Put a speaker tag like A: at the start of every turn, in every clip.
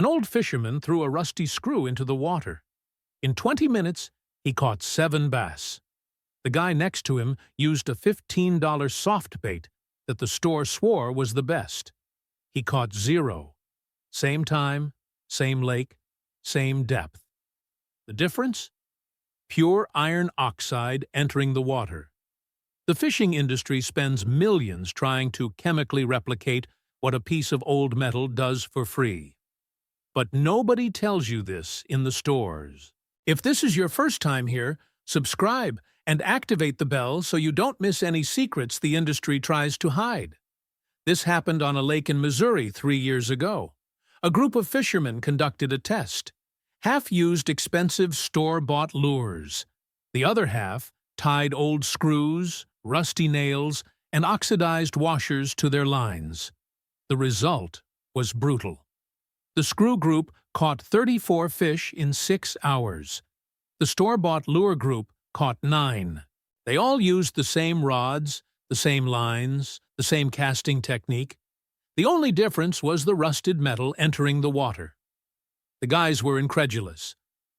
A: An old fisherman threw a rusty screw into the water. In 20 minutes, he caught 7 bass. The guy next to him used a $15 soft bait that the store swore was the best. He caught 0. Same time, same lake, same depth. The difference? Pure iron oxide entering the water. The fishing industry spends millions trying to chemically replicate what a piece of old metal does for free. But nobody tells you this in the stores. If this is your first time here, subscribe and activate the bell so you don't miss any secrets the industry tries to hide. This happened on a lake in Missouri 3 years ago. A group of fishermen conducted a test. Half used expensive store-bought lures. The other half tied old screws, rusty nails, and oxidized washers to their lines. The result was brutal. The screw group caught 34 fish in 6 hours. The store-bought lure group caught 9. They all used the same rods, the same lines, the same casting technique. The only difference was the rusted metal entering the water. The guys were incredulous.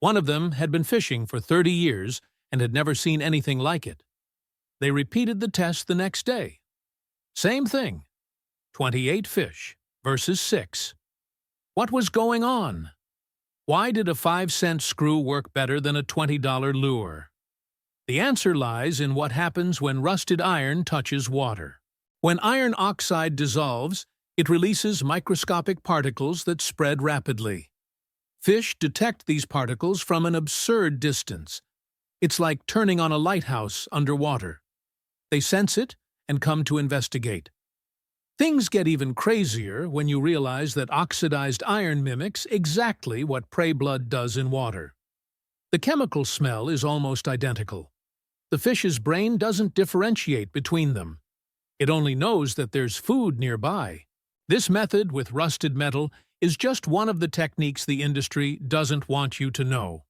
A: One of them had been fishing for 30 years and had never seen anything like it. They repeated the test the next day. Same thing. 28 fish versus 6. What was going on? Why did a 5-cent screw work better than a $20 lure? The answer lies in what happens when rusted iron touches water. When iron oxide dissolves, it releases microscopic particles that spread rapidly. Fish detect these particles from an absurd distance. It's like turning on a lighthouse underwater. They sense it and come to investigate. Things get even crazier when you realize that oxidized iron mimics exactly what prey blood does in water. The chemical smell is almost identical. The fish's brain doesn't differentiate between them. It only knows that there's food nearby. This method with rusted metal is just one of the techniques the industry doesn't want you to know.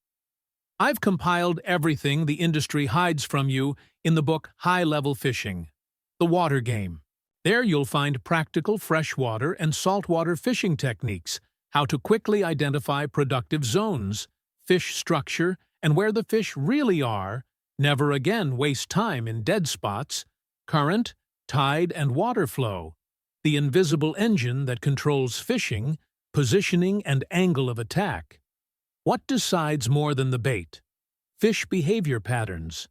A: I've compiled everything the industry hides from you in the book High-Level Fishing, The Water Game. There you'll find practical freshwater and saltwater fishing techniques, how to quickly identify productive zones, fish structure, and where the fish really are, never again waste time in dead spots, current, tide, and water flow, the invisible engine that controls fishing, positioning, and angle of attack. What decides more than the bait? Fish behavior patterns,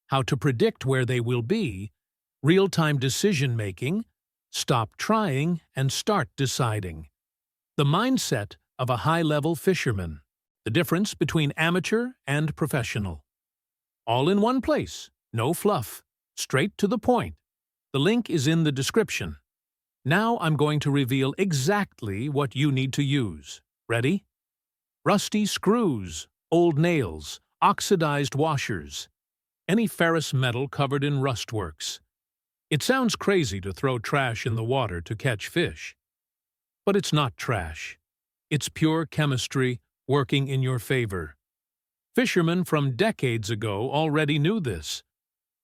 A: how to predict where they will be, real-time decision-making, stop trying and start deciding. The mindset of a high-level fisherman, the difference between amateur and professional. All in one place, no fluff, straight to the point. The link is in the description. Now I'm going to reveal exactly what you need to use. Ready? Rusty screws, old nails, oxidized washers. Any ferrous metal covered in rust works. It sounds crazy to throw trash in the water to catch fish. But it's not trash. It's pure chemistry working in your favor. Fishermen from decades ago already knew this.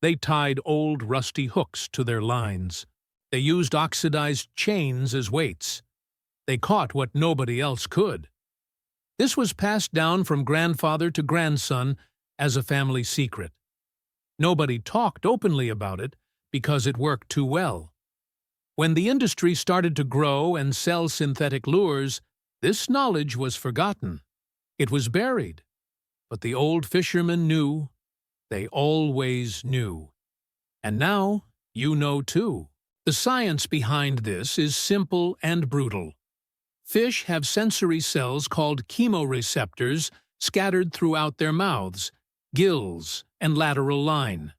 A: They tied old rusty hooks to their lines. They used oxidized chains as weights. They caught what nobody else could. This was passed down from grandfather to grandson as a family secret. Nobody talked openly about it because it worked too well. When the industry started to grow and sell synthetic lures, this knowledge was forgotten. It was buried. But the old fishermen knew. They always knew. And now you know too. The science behind this is simple and brutal. Fish have sensory cells called chemoreceptors scattered throughout their mouths, gills, and lateral line.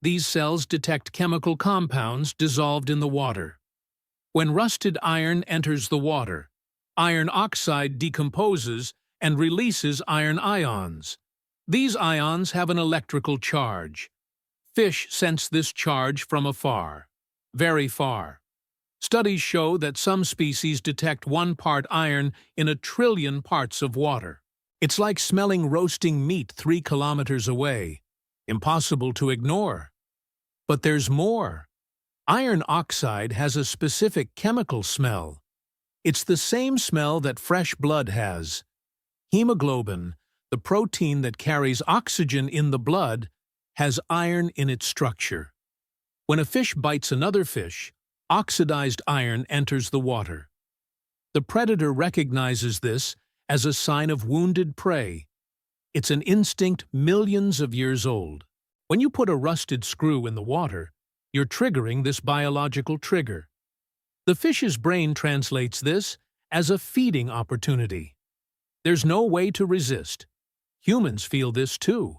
A: These cells detect chemical compounds dissolved in the water. When rusted iron enters the water, iron oxide decomposes and releases iron ions. These ions have an electrical charge. Fish sense this charge from afar, very far. Studies show that some species detect 1 part iron in 1 trillion parts of water. It's like smelling roasting meat 3 kilometers away. Impossible to ignore. But there's more. Iron oxide has a specific chemical smell. It's the same smell that fresh blood has. Hemoglobin, the protein that carries oxygen in the blood, has iron in its structure. When a fish bites another fish, oxidized iron enters the water. The predator recognizes this as a sign of wounded prey. It's an instinct millions of years old. When you put a rusted screw in the water, you're triggering this biological trigger. The fish's brain translates this as a feeding opportunity. There's no way to resist. Humans feel this too.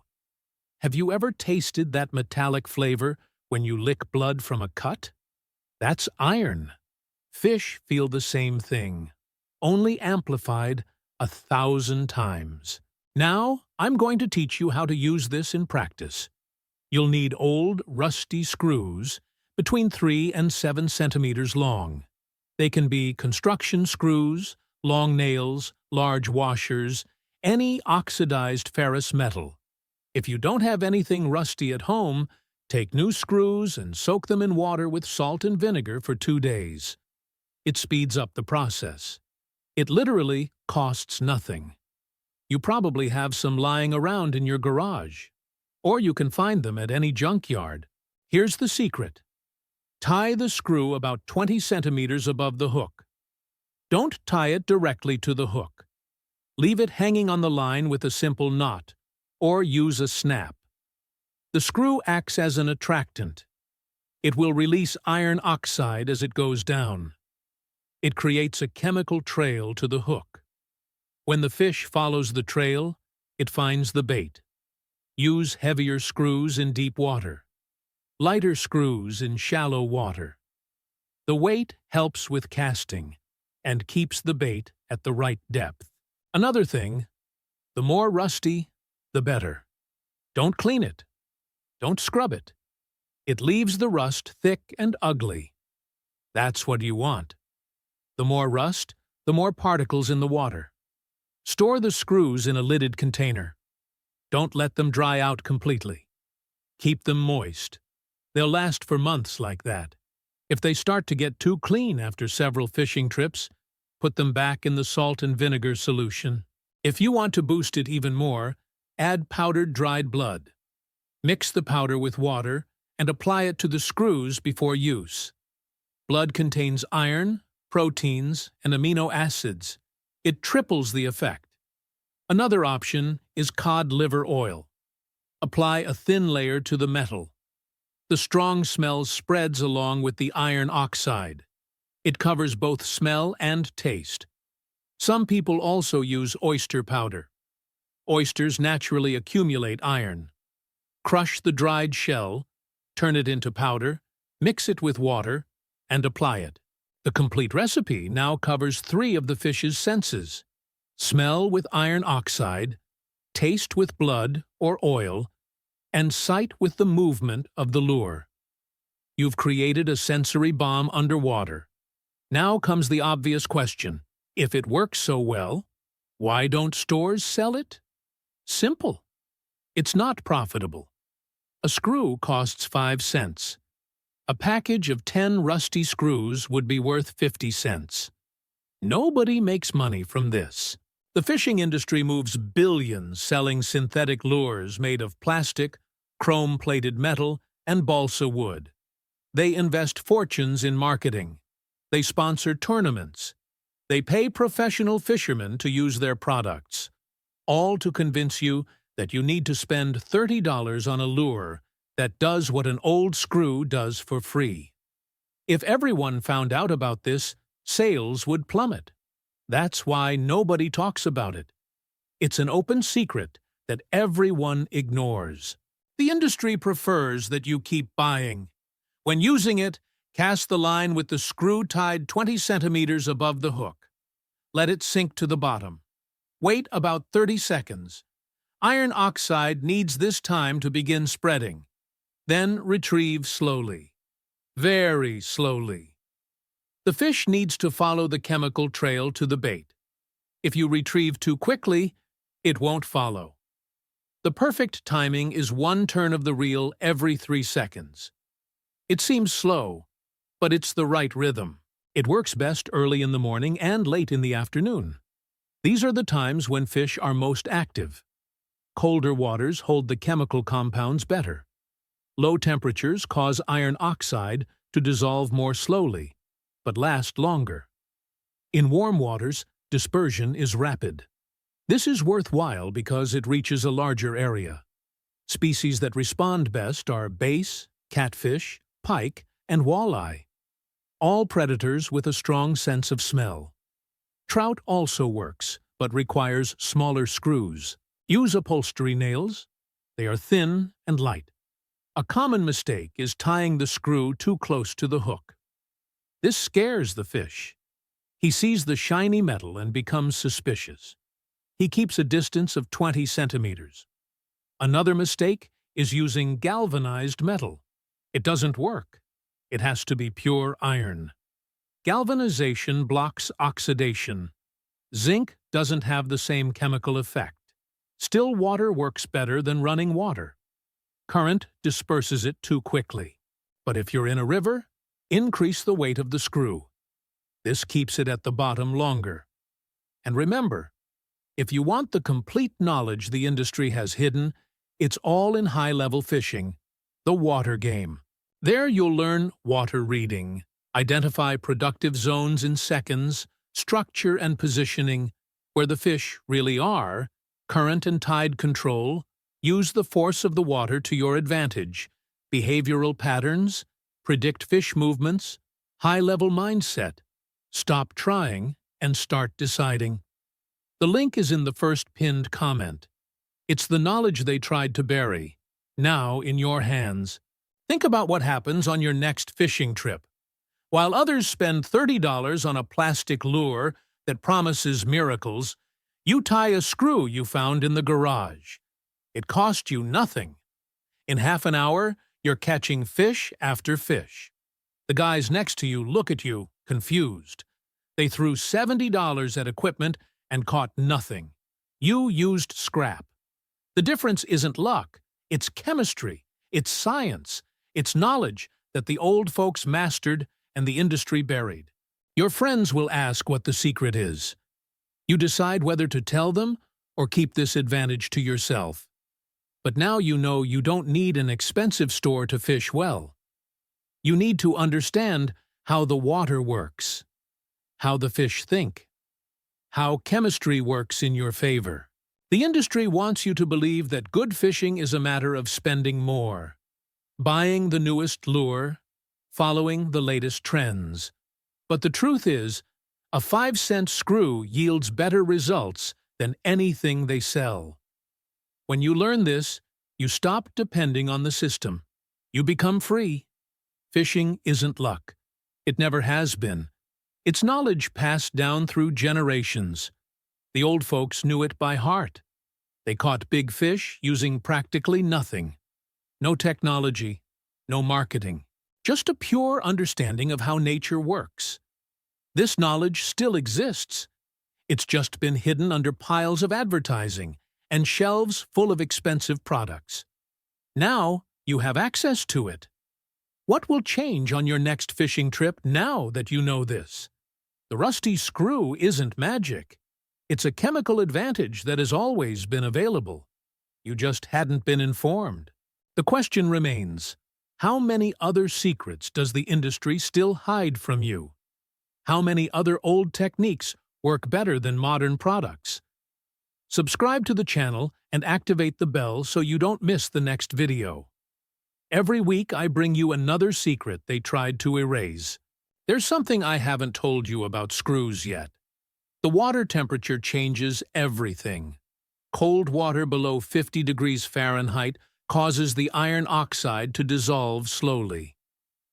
A: Have you ever tasted that metallic flavor when you lick blood from a cut? That's iron. Fish feel the same thing, only amplified 1,000 times. Now, I'm going to teach you how to use this in practice. You'll need old, rusty screws between 3 and 7 centimeters long. They can be construction screws, long nails, large washers, any oxidized ferrous metal. If you don't have anything rusty at home, take new screws and soak them in water with salt and vinegar for 2 days. It speeds up the process. It literally costs nothing. You probably have some lying around in your garage, or you can find them at any junkyard. Here's the secret. Tie the screw about 20 centimeters above the hook. Don't tie it directly to the hook. Leave it hanging on the line with a simple knot, or use a snap. The screw acts as an attractant. It will release iron oxide as it goes down. It creates a chemical trail to the hook. When the fish follows the trail, it finds the bait. Use heavier screws in deep water. Lighter screws in shallow water. The weight helps with casting and keeps the bait at the right depth. Another thing, the more rusty, the better. Don't clean it. Don't scrub it. It leaves the rust thick and ugly. That's what you want. The more rust, the more particles in the water. Store the screws in a lidded container. Don't let them dry out completely. Keep them moist. They'll last for months like that. If they start to get too clean after several fishing trips, put them back in the salt and vinegar solution. If you want to boost it even more, add powdered dried blood. Mix the powder with water and apply it to the screws before use. Blood contains iron, proteins, and amino acids. It triples the effect. Another option is cod liver oil. Apply a thin layer to the metal. The strong smell spreads along with the iron oxide. It covers both smell and taste. Some people also use oyster powder. Oysters naturally accumulate iron. Crush the dried shell, turn it into powder, mix it with water, and apply it. The complete recipe now covers 3 of the fish's senses: smell with iron oxide, taste with blood or oil, and sight with the movement of the lure. You've created a sensory bomb underwater. Now comes the obvious question. If it works so well, why don't stores sell it? Simple. It's not profitable. A screw costs 5 cents. A package of 10 rusty screws would be worth 50 cents. Nobody makes money from this. The fishing industry moves billions selling synthetic lures made of plastic, chrome-plated metal, and balsa wood. They invest fortunes in marketing. They sponsor tournaments. They pay professional fishermen to use their products, all to convince you that you need to spend $30 on a lure that does what an old screw does for free. If everyone found out about this, sales would plummet. That's why nobody talks about it. It's an open secret that everyone ignores. The industry prefers that you keep buying. When using it, cast the line with the screw tied 20 centimeters above the hook. Let it sink to the bottom. Wait about 30 seconds. Iron oxide needs this time to begin spreading. Then retrieve slowly. Very slowly. The fish needs to follow the chemical trail to the bait. If you retrieve too quickly, it won't follow. The perfect timing is 1 turn of the reel every 3 seconds. It seems slow, but it's the right rhythm. It works best early in the morning and late in the afternoon. These are the times when fish are most active. Colder waters hold the chemical compounds better. Low temperatures cause iron oxide to dissolve more slowly, but last longer. In warm waters, dispersion is rapid. This is worthwhile because it reaches a larger area. Species that respond best are bass, catfish, pike, and walleye. All predators with a strong sense of smell. Trout also works, but requires smaller screws. Use upholstery nails. They are thin and light. A common mistake is tying the screw too close to the hook. This scares the fish. He sees the shiny metal and becomes suspicious. He keeps a distance of 20 centimeters. Another mistake is using galvanized metal. It doesn't work. It has to be pure iron. Galvanization blocks oxidation. Zinc doesn't have the same chemical effect. Still water works better than running water. Current disperses it too quickly. But if you're in a river, increase the weight of the screw. This keeps it at the bottom longer. And remember, if you want the complete knowledge the industry has hidden, it's all in high-level fishing, the water game. There you'll learn water reading, identify productive zones in seconds, structure and positioning, where the fish really are, current and tide control, use the force of the water to your advantage, behavioral patterns, predict fish movements, high-level mindset, stop trying and start deciding. The link is in the first pinned comment. It's the knowledge they tried to bury, now in your hands. Think about what happens on your next fishing trip. While others spend $30 on a plastic lure that promises miracles, you tie a screw you found in the garage. It cost you nothing. In half an hour, you're catching fish after fish. The guys next to you look at you, confused. They threw $70 at equipment and caught nothing. You used scrap. The difference isn't luck. It's chemistry. It's science. It's knowledge that the old folks mastered and the industry buried. Your friends will ask what the secret is. You decide whether to tell them or keep this advantage to yourself. But now you know you don't need an expensive store to fish well. You need to understand how the water works, how the fish think, how chemistry works in your favor. The industry wants you to believe that good fishing is a matter of spending more, buying the newest lure, following the latest trends. But the truth is, a 5-cent screw yields better results than anything they sell. When you learn this, you stop depending on the system. You become free. Fishing isn't luck. It never has been. It's knowledge passed down through generations. The old folks knew it by heart. They caught big fish using practically nothing. No technology, no marketing. Just a pure understanding of how nature works. This knowledge still exists. It's just been hidden under piles of advertising and shelves full of expensive products. Now you have access to it. What will change on your next fishing trip now that you know this? The rusty screw isn't magic. It's a chemical advantage that has always been available. You just hadn't been informed. The question remains, how many other secrets does the industry still hide from you? How many other old techniques work better than modern products? Subscribe to the channel and activate the bell so you don't miss the next video. Every week I bring you another secret they tried to erase. There's something I haven't told you about screws yet. The water temperature changes everything. Cold water below 50 degrees Fahrenheit causes the iron oxide to dissolve slowly.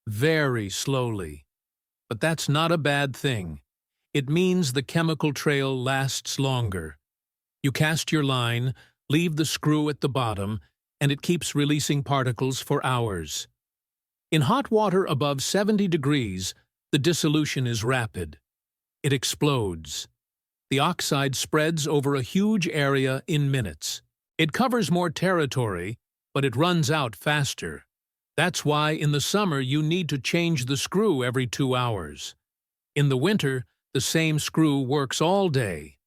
A: Very slowly. But that's not a bad thing. It means the chemical trail lasts longer. You cast your line, leave the screw at the bottom, and it keeps releasing particles for hours. In hot water above 70 degrees, the dissolution is rapid. It explodes. The oxide spreads over a huge area in minutes. It covers more territory, but it runs out faster. That's why in the summer you need to change the screw every 2 hours. In the winter, the same screw works all day.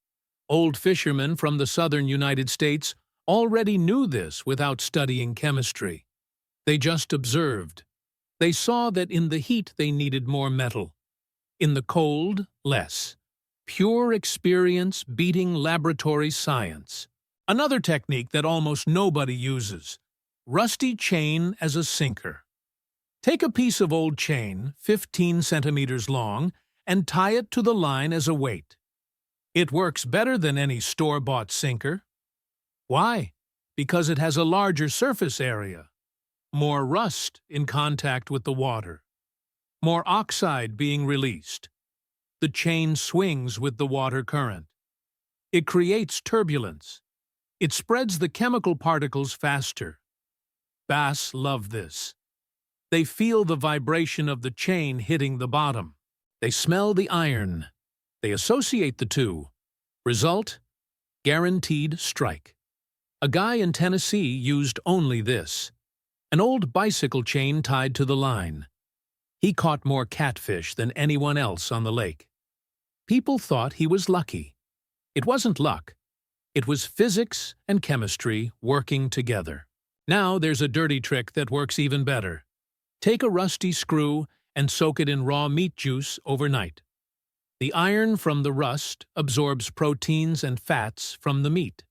A: Old fishermen from the southern United States already knew this without studying chemistry. They just observed. They saw that in the heat they needed more metal. In the cold, less. Pure experience beating laboratory science. Another technique that almost nobody uses. Rusty chain as a sinker. Take a piece of old chain, 15 centimeters long, and tie it to the line as a weight. It works better than any store-bought sinker. Why? Because it has a larger surface area. More rust in contact with the water. More oxide being released. The chain swings with the water current. It creates turbulence. It spreads the chemical particles faster. Bass love this. They feel the vibration of the chain hitting the bottom. They smell the iron. They associate the two. Result? Guaranteed strike. A guy in Tennessee used only this. An old bicycle chain tied to the line. He caught more catfish than anyone else on the lake. People thought he was lucky. It wasn't luck. It was physics and chemistry working together. Now there's a dirty trick that works even better. Take a rusty screw and soak it in raw meat juice overnight. The iron from the rust absorbs proteins and fats from the meat.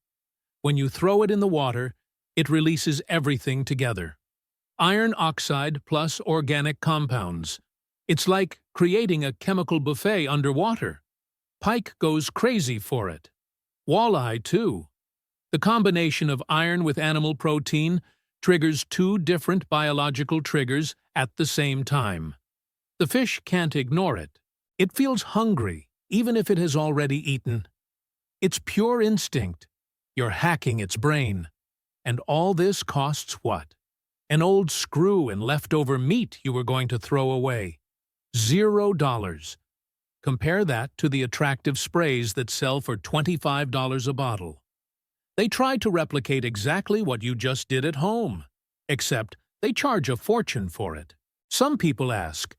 A: When you throw it in the water, it releases everything together. Iron oxide plus organic compounds. It's like creating a chemical buffet underwater. Pike goes crazy for it. Walleye, too. The combination of iron with animal protein triggers two different biological triggers at the same time. The fish can't ignore it. It feels hungry, even if it has already eaten. It's pure instinct. You're hacking its brain. And all this costs what? An old screw and leftover meat you were going to throw away. $0. Compare that to the attractive sprays that sell for $25 a bottle. They try to replicate exactly what you just did at home, except they charge a fortune for it. Some people ask,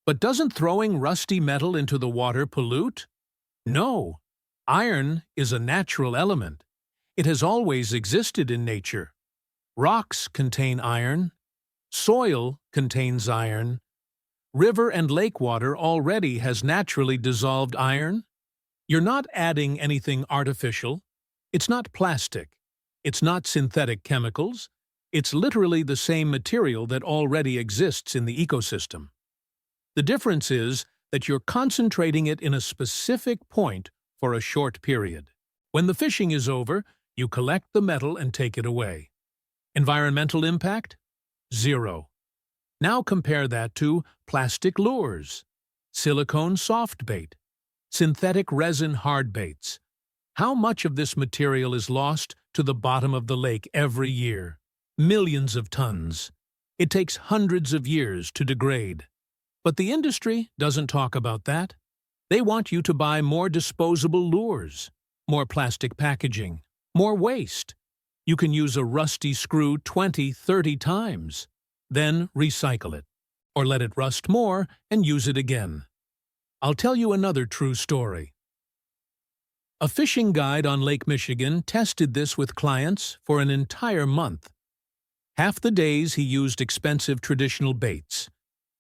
A: but doesn't throwing rusty metal into the water pollute? No. Iron is a natural element. It has always existed in nature. Rocks contain iron. Soil contains iron. River and lake water already has naturally dissolved iron. You're not adding anything artificial. It's not plastic. It's not synthetic chemicals. It's literally the same material that already exists in the ecosystem. The difference is that you're concentrating it in a specific point for a short period. When the fishing is over, you collect the metal and take it away. Environmental impact? 0. Now compare that to plastic lures, silicone soft bait, synthetic resin hard baits. How much of this material is lost to the bottom of the lake every year? Millions of tons. It takes hundreds of years to degrade. But the industry doesn't talk about that. They want you to buy more disposable lures, more plastic packaging, more waste. You can use a rusty screw 20, 30 times. Then recycle it, or let it rust more and use it again. I'll tell you another true story. A fishing guide on Lake Michigan tested this with clients for an entire month. Half the days he used expensive traditional baits.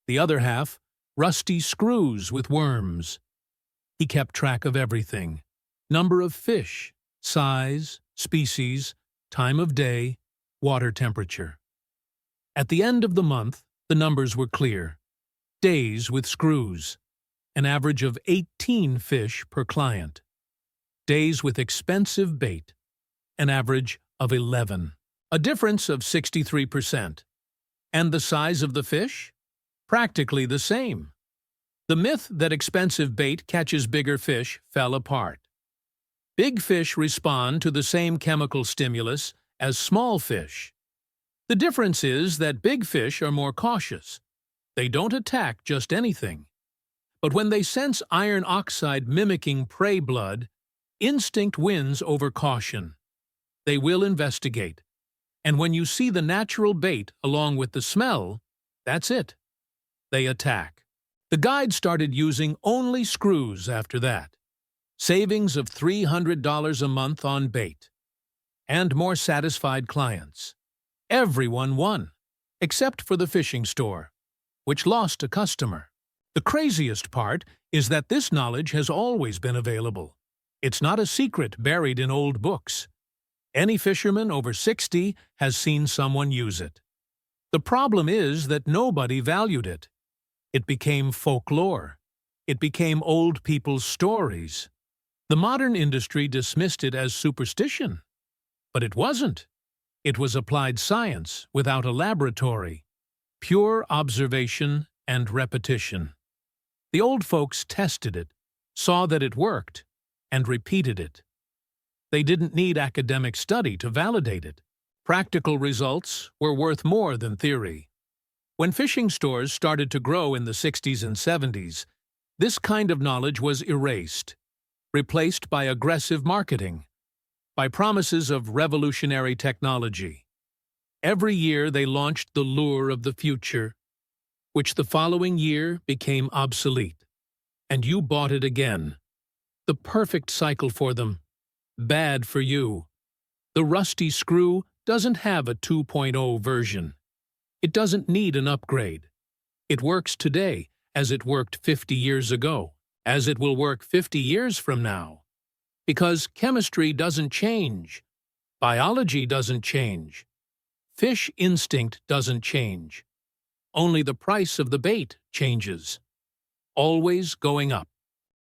A: The other half, rusty screws with worms. He kept track of everything: number of fish, size, species, time of day, water temperature. At the end of the month, the numbers were clear. Days with screws, an average of 18 fish per client. Days with expensive bait, an average of 11. A difference of 63%. And the size of the fish? Practically the same. The myth that expensive bait catches bigger fish fell apart. Big fish respond to the same chemical stimulus as small fish. The difference is that big fish are more cautious. They don't attack just anything. But when they sense iron oxide mimicking prey blood, instinct wins over caution. They will investigate. And when you see the natural bait along with the smell, that's it. They attack. The guide started using only screws after that. Savings of $300 a month on bait. And more satisfied clients. Everyone won, except for the fishing store, which lost a customer. The craziest part is that this knowledge has always been available. It's not a secret buried in old books. Any fisherman over 60 has seen someone use it. The problem is that nobody valued it. It became folklore. It became old people's stories. The modern industry dismissed it as superstition. But it wasn't. It was applied science without a laboratory. Pure observation and repetition. The old folks tested it, saw that it worked, and repeated it. They didn't need academic study to validate it. Practical results were worth more than theory. When fishing stores started to grow in the 60s and 70s, this kind of knowledge was erased, replaced by aggressive marketing, by promises of revolutionary technology. Every year they launched the lure of the future, which the following year became obsolete. And you bought it again. The perfect cycle for them. Bad for you. The rusty screw doesn't have a 2.0 version. It doesn't need an upgrade. It works today as it worked 50 years ago, as it will work 50 years from now. Because chemistry doesn't change. Biology doesn't change. Fish instinct doesn't change. Only the price of the bait changes. Always going up.